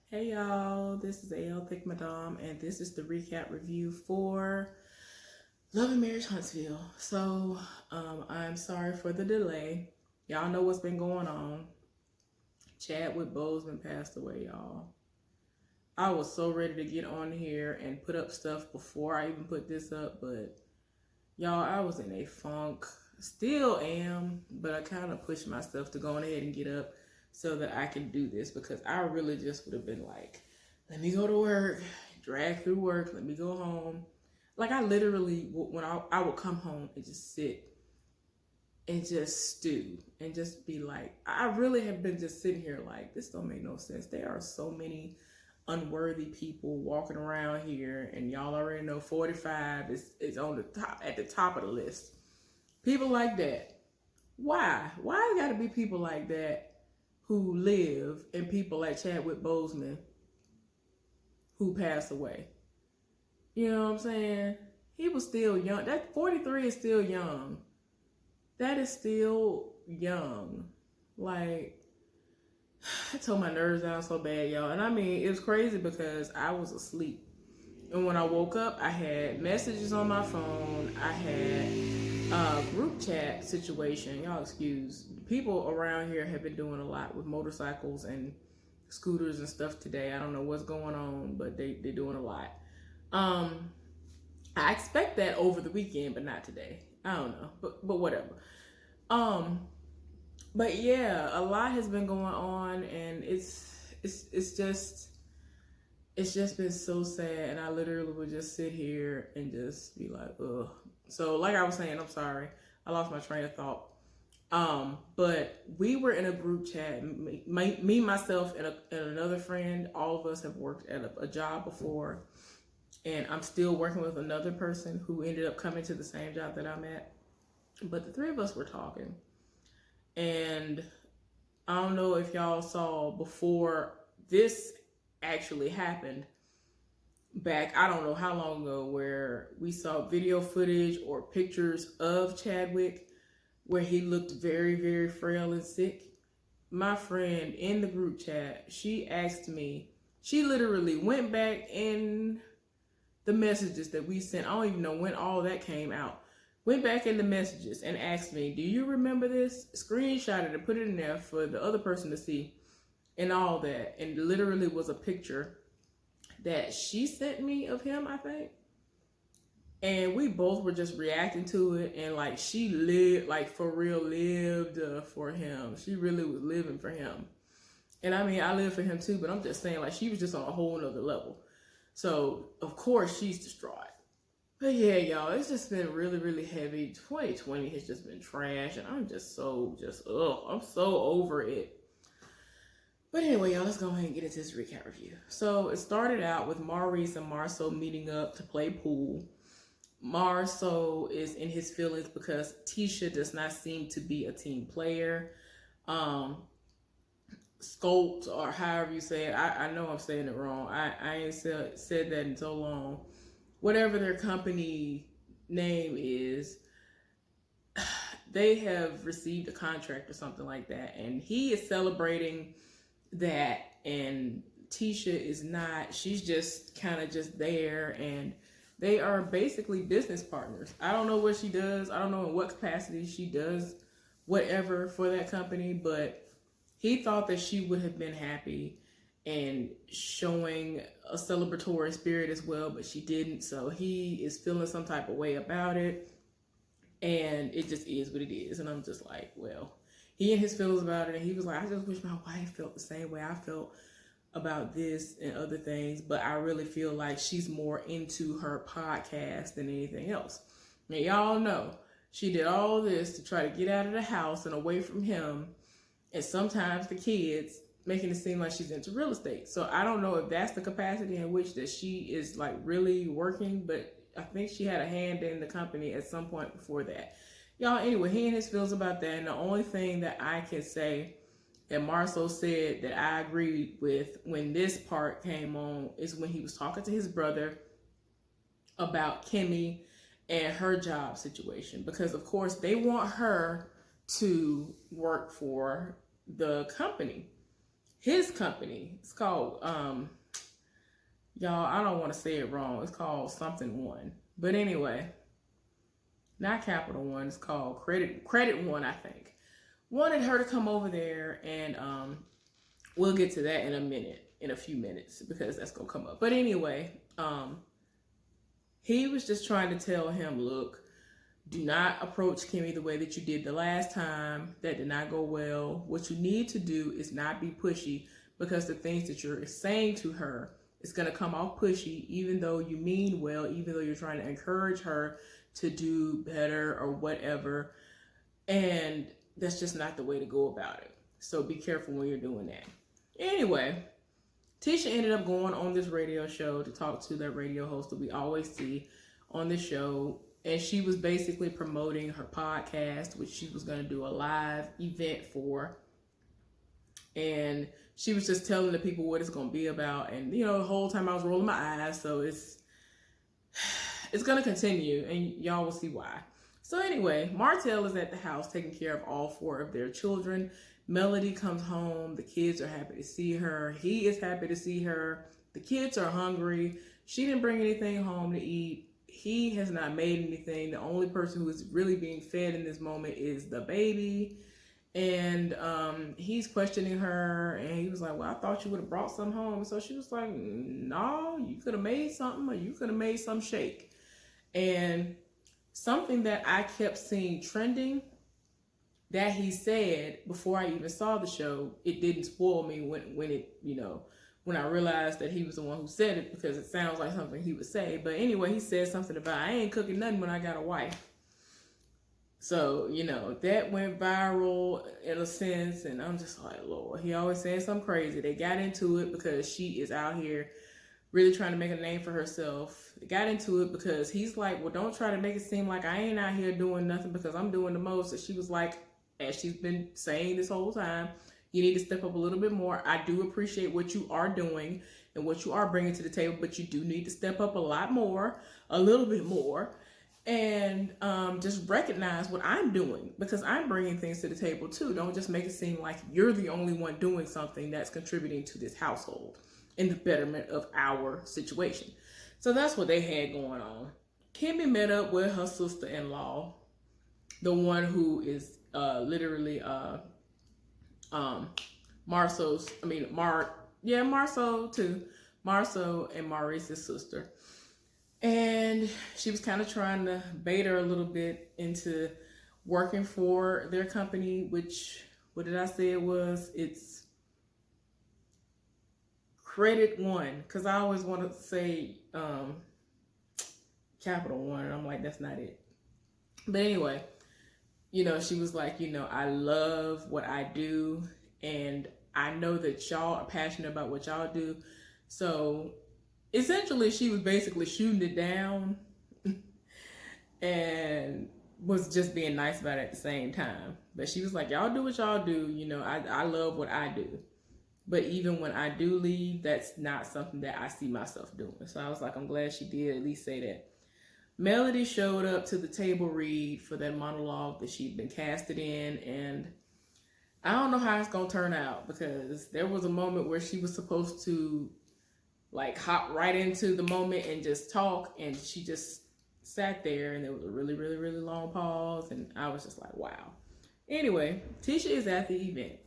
Hey y'all, this is AL Thick Madame, and this is the recap review for Love and Marriage Huntsville. I'm sorry for the delay. Y'all know what's been going on. Chadwick Boseman passed away, y'all. I was so ready to get on here and put up stuff before I even put this up, but y'all, I was in a funk. Still am, but I kind of pushed myself to go on ahead and get up so that I can do this because I really just would have been like, let me go to work, drag through work, let me go home. Like I literally, when I would come home and just sit and just stew and just be like, I really have been just sitting here like, this don't make no sense. There are so many unworthy people walking around here, and y'all already know 45 is on the top, at the top of the list. People like that. Why? Why it got to be people like that who live and people like Chadwick Boseman who passed away? You know what I'm saying? He was still young. That 43 is still young. That is still young. Like, I told my nerves down so bad, y'all. And I mean, it was crazy because I was asleep. And when I woke up, I had messages on my phone. I had a group chat situation. Y'all excuse. People around here have been doing a lot with motorcycles and scooters and stuff today. I don't know what's going on, but they're doing a lot. Um, I expect that over the weekend, but not today. I don't know, but whatever. Um, but yeah, a lot has been going on, and it's just been so sad, and I literally would just sit here and just be like, ugh. So, like I was saying, I'm sorry, I lost my train of thought. But we were in a group chat, me myself, and another friend. All of us have worked at a job before, and I'm still working with another person who ended up coming to the same job that I'm at. But the three of us were talking, and I don't know if y'all saw before this actually happened back, I don't know how long ago, where we saw video footage or pictures of Chadwick where he looked very, very frail and sick. My friend in the group chat, she asked me, she literally went back in the messages that we sent. I don't even know when all that came out. Went back in the messages and asked me, do you remember this? Screenshotted and put it in there for the other person to see and all that. And literally was a picture that she sent me of him, I think. And we both were just reacting to it. And like, she lived, like for real, lived for him. She really was living for him. And I mean, I live for him too, but I'm just saying, like, she was just on a whole nother level. So, of course, she's distraught. But yeah, y'all, it's just been really, really heavy. 2020 has just been trash, and I'm just I'm so over it. But anyway, y'all, let's go ahead and get into this recap review. So it started out with Maurice and Marceau meeting up to play pool. Marceau is in his feelings because Tisha does not seem to be a team player. Sculpt, or however you say it, I know I'm saying it wrong. I ain't said that in so long. Whatever their company name is, they have received a contract or something like that, and he is celebrating that, and Tisha is not. She's just kind of just there, and they are basically business partners. I don't know what she does. I don't know in what capacity she does whatever for that company, but he thought that she would have been happy and showing a celebratory spirit as well, but she didn't. So he is feeling some type of way about it, and it just is what it is. And I'm just like, well, he and his feelings about it, and he was like, I just wish my wife felt the same way I felt about this and other things, but I really feel like she's more into her podcast than anything else. Now, y'all know she did all this to try to get out of the house and away from him, and sometimes the kids, making it seem like she's into real estate. So I don't know if that's the capacity in which that she is like really working, but I think she had a hand in the company at some point before that. Y'all, anyway, he and his feels about that, and the only thing that I can say that Marceau said that I agreed with when this part came on is when he was talking to his brother about Kimmy and her job situation, because of course they want her to work for the company. his company. It's called y'all, I don't want to say it wrong. It's called something One. But anyway, not Capital One. It's called Credit One, I think. Wanted her to come over there, and we'll get to that in a few minutes, because that's gonna come up. But anyway, he was just trying to tell him, look, do not approach Kimmy the way that you did the last time. That did not go well. What you need to do is not be pushy, because the things that you're saying to her is going to come off pushy, even though you mean well, even though you're trying to encourage her to do better or whatever. And that's just not the way to go about it. So be careful when you're doing that. Anyway, Tisha ended up going on this radio show to talk to that radio host that we always see on the show. And she was basically promoting her podcast, which she was going to do a live event for. And she was just telling the people what it's going to be about. And, you know, the whole time I was rolling my eyes. So it's going to continue, and y'all will see why. So anyway, Martell is at the house taking care of all 4 of their children. Melody comes home. The kids are happy to see her. He is happy to see her. The kids are hungry. She didn't bring anything home to eat. He has not made anything. The only person who is really being fed in this moment is the baby. And he's questioning her, and he was like, well, I thought you would have brought some home. So she was like, no, you could have made something, or you could have made some shake. And something that I kept seeing trending that he said before I even saw the show, it didn't spoil me when it, you know, when I realized that he was the one who said it, because it sounds like something he would say. But anyway, he said something about, I ain't cooking nothing when I got a wife. So, you know, that went viral in a sense, and I'm just like, Lord, he always saying something crazy. They got into it because she is out here really trying to make a name for herself. They got into it because he's like, well, don't try to make it seem like I ain't out here doing nothing because I'm doing the most. And she was like, as she's been saying this whole time, you need to step up a little bit more. I do appreciate what you are doing and what you are bringing to the table, but you do need to step up a lot more, a little bit more. And just recognize what I'm doing, because I'm bringing things to the table too. Don't just make it seem like you're the only one doing something that's contributing to this household in the betterment of our situation. So that's what they had going on. Kimmy met up with her sister-in-law, the one who is literally Marceau too. Marceau and Maurice's sister. And she was kind of trying to bait her a little bit into working for their company, which, what did I say it was? It's Credit One, because I always want to say Capital One, and I'm like, that's not it. But anyway, you know, she was like, you know, I love what I do, and I know that y'all are passionate about what y'all do. So essentially, she was basically shooting it down and was just being nice about it at the same time. But she was like, y'all do what y'all do. You know, I love what I do. But even when I do leave, that's not something that I see myself doing. So I was like, I'm glad she did at least say that. Melody showed up to the table read for that monologue that she'd been casted in. And I don't know how it's going to turn out, because there was a moment where she was supposed to like hop right into the moment and just talk, and she just sat there, and there was a really, really, really long pause, and I was just like, wow. Anyway, Tisha is at the event,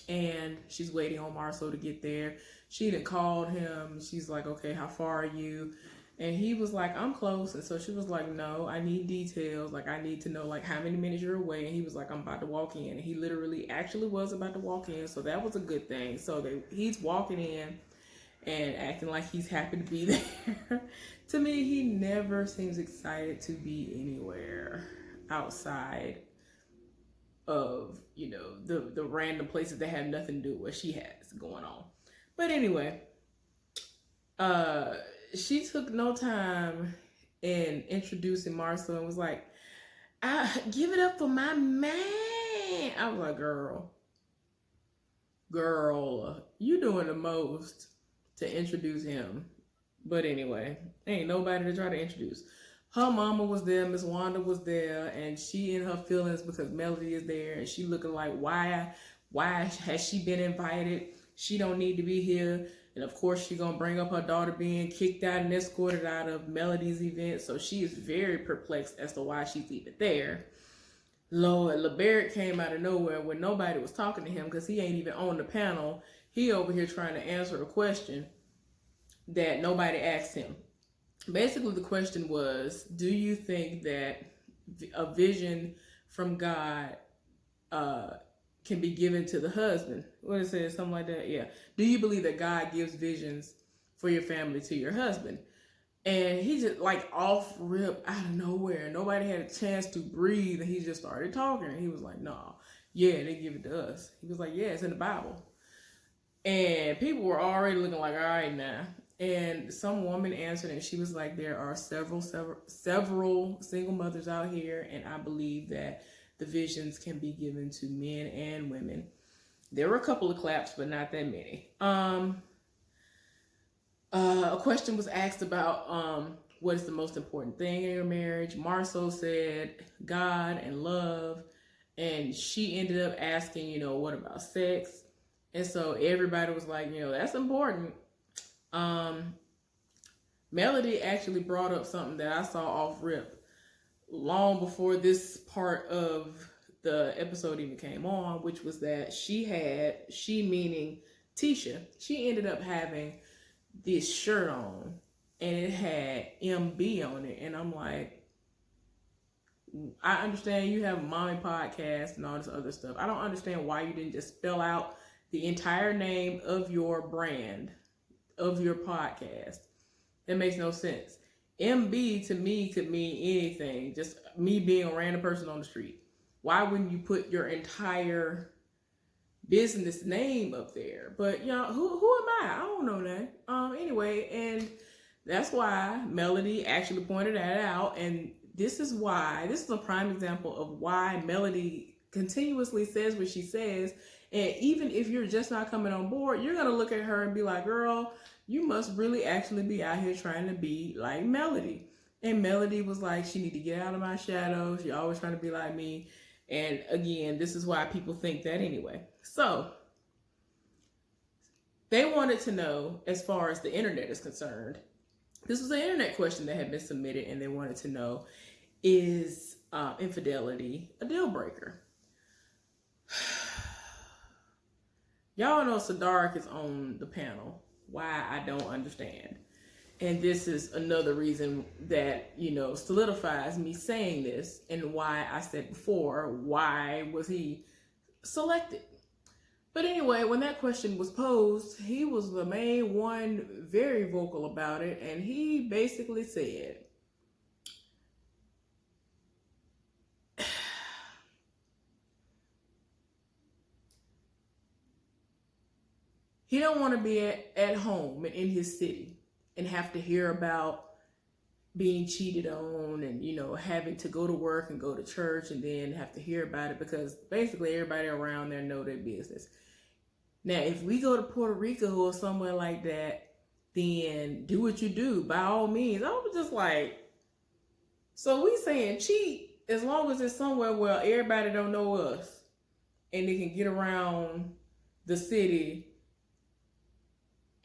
and she's waiting on Marceau to get there. She done called him. She's like, okay, how far are you? And he was like, I'm close. And so she was like, no, I need details. Like, I need to know, like, how many minutes you're away. And he was like, I'm about to walk in. And he literally actually was about to walk in. So that was a good thing. So he's walking in and acting like he's happy to be there. To me, he never seems excited to be anywhere outside of, you know, the random places that have nothing to do with what she has going on. But anyway, she took no time in introducing Marceau and was like, give it up for my man. I was like, girl, you doing the most to introduce him. But anyway, ain't nobody to try to introduce. Her mama was there, Miss Wanda was there, and she in her feelings because Melody is there, and she looking like, why has she been invited? she don't need to be here. And of course, she's gonna bring up her daughter being kicked out and escorted out of Melody's event. So she is very perplexed as to why she's even there. Lord, LeBarrett came out of nowhere when nobody was talking to him because he ain't even on the panel. He over here trying to answer a question that nobody asked him. Basically, the question was, do you think that a vision from God can be given to the husband? What it says, something like that. Yeah. Do you believe that God gives visions for your family to your husband? And he just like off rip out of nowhere. Nobody had a chance to breathe, and he just started talking. And he was like, "No, yeah, they give it to us." He was like, "Yeah, it's in the Bible." And people were already looking like, "All right, now." And some woman answered, and she was like, "There are several single mothers out here, and I believe that the visions can be given to men and women." There were a couple of claps, but not that many. A question was asked about what is the most important thing in your marriage. Marceau said God and love, and she ended up asking, what about sex? And so everybody was like, that's important. Melody actually brought up something that I saw off rip long before this part of the episode even came on, which was that she meaning Tisha, she ended up having this shirt on and it had MB on it. And I'm like, I understand you have a mommy podcast and all this other stuff. I don't understand why you didn't just spell out the entire name of your brand, of your podcast. That makes no sense. MB to me could mean anything, just me being a random person on the street. Why wouldn't you put your entire business name up there? But who am I? I don't know that. Anyway, and that's why Melody actually pointed that out, and this is a prime example of why Melody continuously says what she says. And even if you're just not coming on board, you're gonna look at her and be like, girl, you must really actually be out here trying to be like Melody. And Melody was like, she need to get out of my shadow. She always trying to be like me. And again, this is why people think that anyway. So they wanted to know, as far as the internet is concerned, this was an internet question that had been submitted, and they wanted to know, is infidelity a deal breaker? Y'all know Sadarik is on the panel. Why, I don't understand. And this is another reason that, solidifies me saying this, and why I said before, why was he selected? But anyway, when that question was posed, he was the main one very vocal about it, and he basically said, he don't want to be at home in his city and have to hear about being cheated on and, having to go to work and go to church and then have to hear about it, because basically everybody around there know their business. Now, if we go to Puerto Rico or somewhere like that, then do what you do, by all means. I was just like, so we saying cheat as long as it's somewhere where everybody don't know us and they can get around the city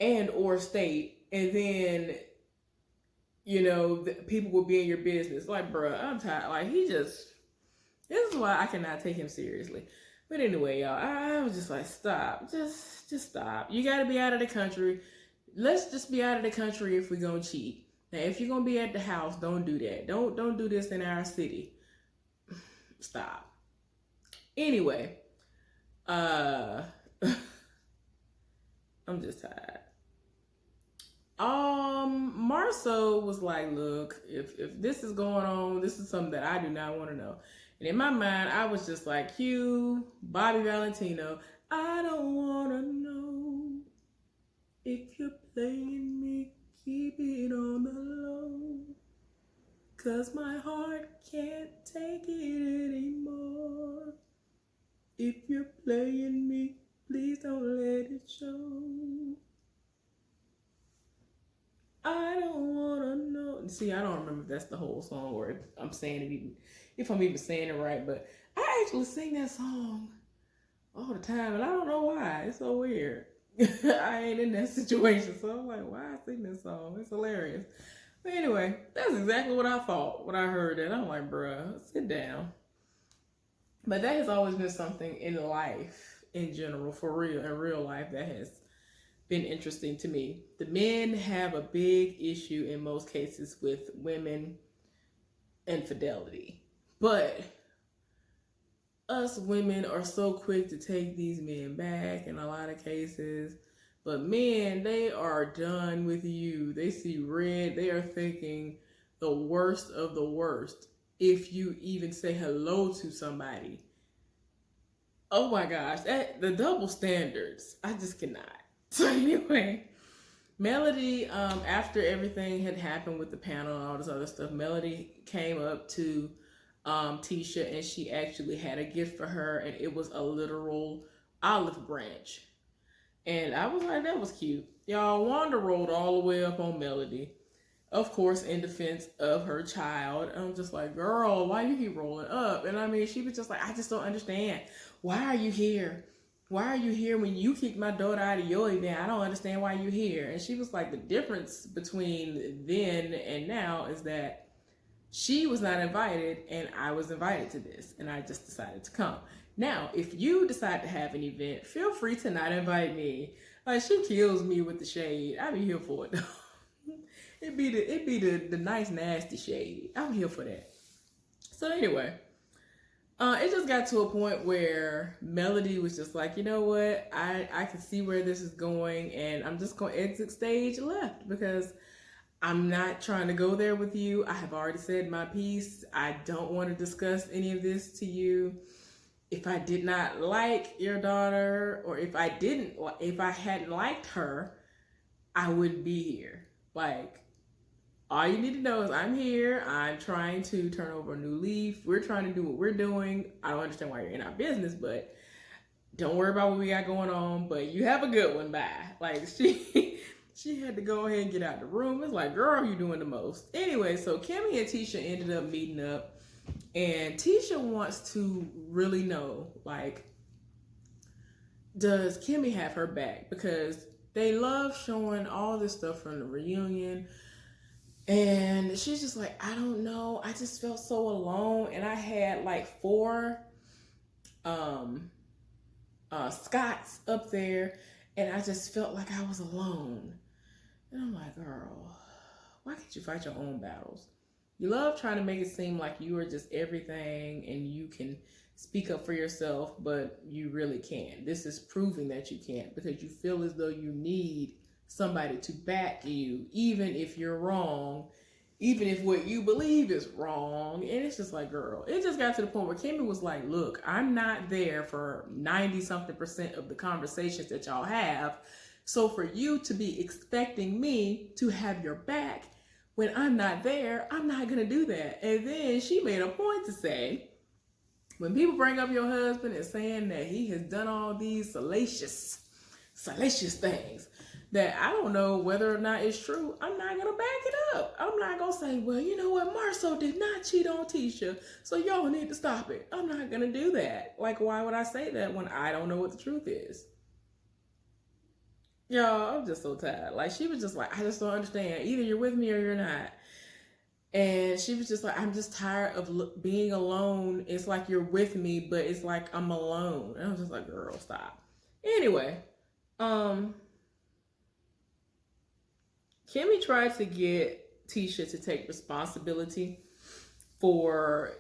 and or state, and then people will be in your business. Like, bruh, I'm tired. Like, this is why I cannot take him seriously. But anyway, y'all, I was just like, stop, just stop. You got to be out of the country. Let's just be out of the country if we're gonna cheat. Now, if you're gonna be at the house, don't do that. Don't do this in our city. Stop. Anyway, I'm just tired. Marceau was like, look, if this is going on, this is something that I do not want to know. And in my mind, I was just like, cue Bobby Valentino. I don't want to know if you're playing me, keep it on the low, 'cause my heart can't take it anymore. If you're playing me, please don't let it show. I don't wanna know. See, I don't remember if that's the whole song or if I'm saying it if I'm even saying it right, but I actually sing that song all the time, and I don't know why. It's so weird. I ain't in that situation. So I'm like, why I sing this song? It's hilarious. But anyway, that's exactly what I thought when I heard it. I'm like, bruh, sit down. But that has always been something in life in general, for real, in real life, that has been interesting to me. The men have a big issue in most cases with women infidelity. But us women are so quick to take these men back in a lot of cases. But men, they are done with you. They see red. They are thinking the worst of the worst if you even say hello to somebody. Oh my gosh, the double standards. I just cannot. So anyway, Melody, after everything had happened with the panel and all this other stuff, Melody came up to Tisha, and she actually had a gift for her, and it was a literal olive branch. And I was like, that was cute. Y'all, Wanda rolled all the way up on Melody, of course, in defense of her child. I'm just like, girl, why you keep rolling up? And I mean, she was just like, I just don't understand. Why are you here? Why are you here when you kicked my daughter out of your event? I don't understand why you're here. And she was like, the difference between then and now is that she was not invited and I was invited to this, and I just decided to come. Now, if you decide to have an event, feel free to not invite me. Like, she kills me with the shade. I be here for it though. It'd be the nice nasty shade. I'm here for that. So anyway, it just got to a point where Melody was just like, you know what? I can see where this is going, and I'm just going to exit stage left because I'm not trying to go there with you. I have already said my piece. I don't want to discuss any of this to you. If I did not like your daughter, or if I hadn't liked her, I wouldn't be here. Like, all you need to know is I'm here. I'm trying to turn over a new leaf. We're trying to do what we're doing. I don't understand why you're in our business, but don't worry about what we got going on. But you have a good one. Bye. Like, she had to go ahead and get out the room. It's like, girl, you doing the most. Anyway, so Kimmy and Tisha ended up meeting up. And Tisha wants to really know, like, does Kimmy have her back? Because they love showing all this stuff from the reunion. And she's just like, I don't know. I just felt so alone. And I had like 4 Scots up there. And I just felt like I was alone. And I'm like, girl, why can't you fight your own battles? You love trying to make it seem like you are just everything and you can speak up for yourself, but you really can't. This is proving that you can't, because you feel as though you need somebody to back you, even if you're wrong, even if what you believe is wrong. And it's just like, girl, it just got to the point where Kimmy was like, look, I'm not there for 90-something% of the conversations that y'all have. So for you to be expecting me to have your back when I'm not there, I'm not going to do that. And then she made a point to say, when people bring up your husband and saying that he has done all these salacious things that I don't know whether or not it's true, I'm not going to back it up. I'm not going to say, well, you know what? Marceau did not cheat on Tisha, so y'all need to stop it. I'm not going to do that. Like, why would I say that when I don't know what the truth is? Y'all, I'm just so tired. Like, she was just like, I just don't understand. Either you're with me or you're not. And she was just like, I'm just tired of being alone. It's like you're with me, but it's like I'm alone. And I was just like, girl, stop. Anyway, Kimmy tried to get Tisha to take responsibility for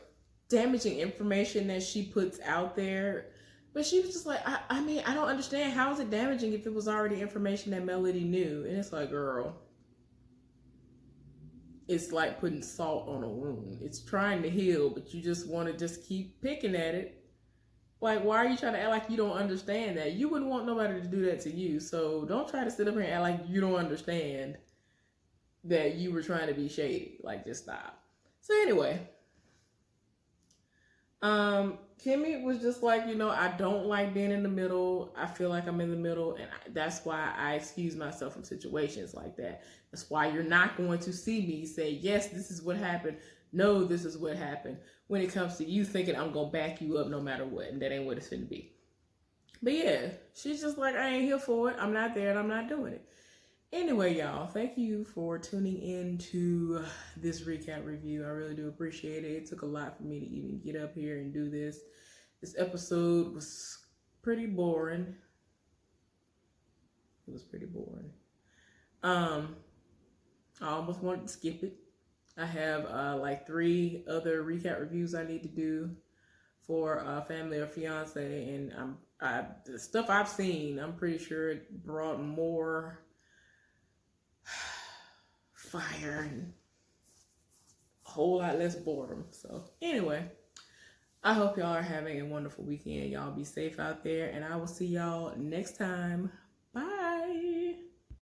damaging information that she puts out there. But she was just like, I mean, I don't understand. How is it damaging if it was already information that Melody knew? And it's like, girl, it's like putting salt on a wound. It's trying to heal, but you just want to just keep picking at it. Like, why are you trying to act like you don't understand that? You wouldn't want nobody to do that to you. So don't try to sit up here and act like you don't understand that you were trying to be shady. Like, just stop. So anyway, Kimmy was just like, you know, I don't like being in the middle. I feel like I'm in the middle, and that's why I excuse myself from situations like that. That's why you're not going to see me say, yes, this is what happened. No, this is what happened. When it comes to you thinking I'm going to back you up no matter what, and that ain't what it's going to be. But yeah, she's just like, I ain't here for it. I'm not there and I'm not doing it. Anyway, y'all, thank you for tuning in to this recap review. I really do appreciate it. It took a lot for me to even get up here and do this. This episode was pretty boring. It was pretty boring. I almost wanted to skip it. I have like 3 other recap reviews I need to do for Family or Fiance, and the stuff I've seen, I'm pretty sure it brought more fire and a whole lot less boredom. So anyway, I hope y'all are having a wonderful weekend. Y'all be safe out there, and I will see y'all next time. Bye.